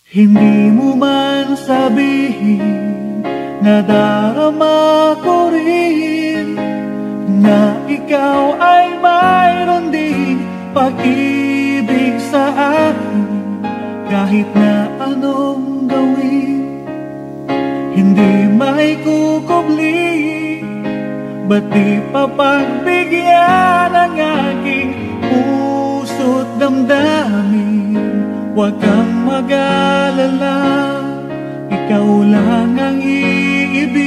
Hindi mo man sabihin, nadarama ko rin na ikaw ay mayroon ding pag-ibig sa akin. Kahit na anong gawin, hindi maikukubli. Ba't di papagbigyan ang aking puso't damdamin? Huwag kang mag-alala, ikaw lang ang iibigin.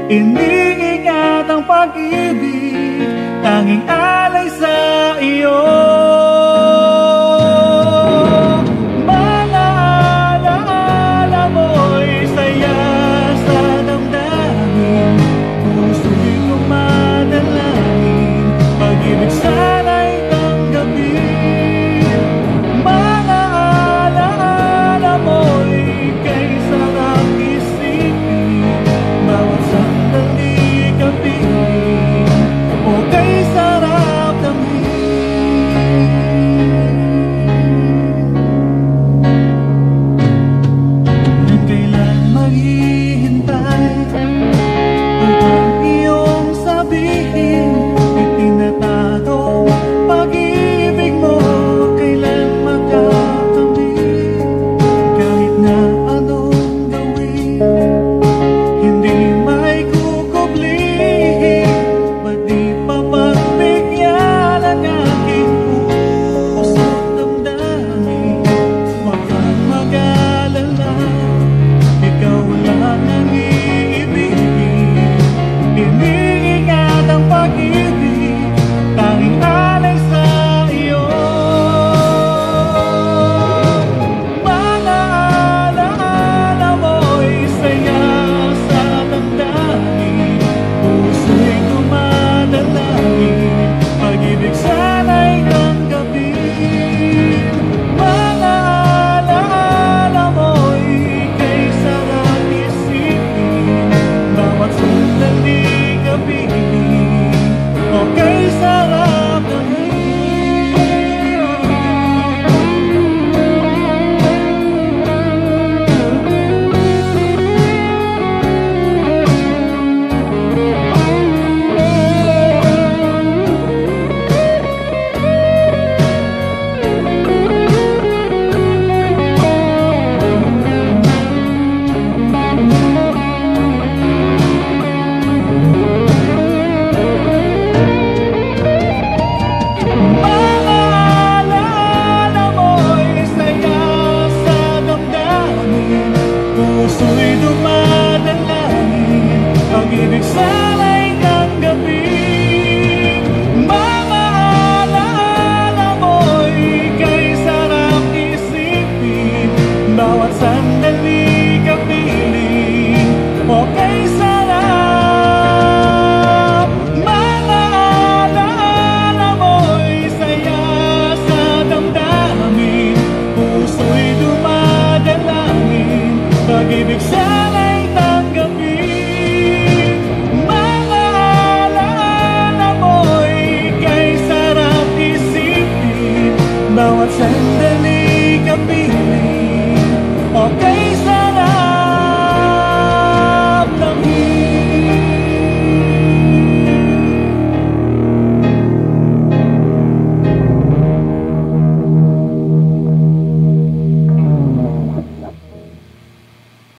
Iniingat ang pag-ibig, tanging alay sa iyo.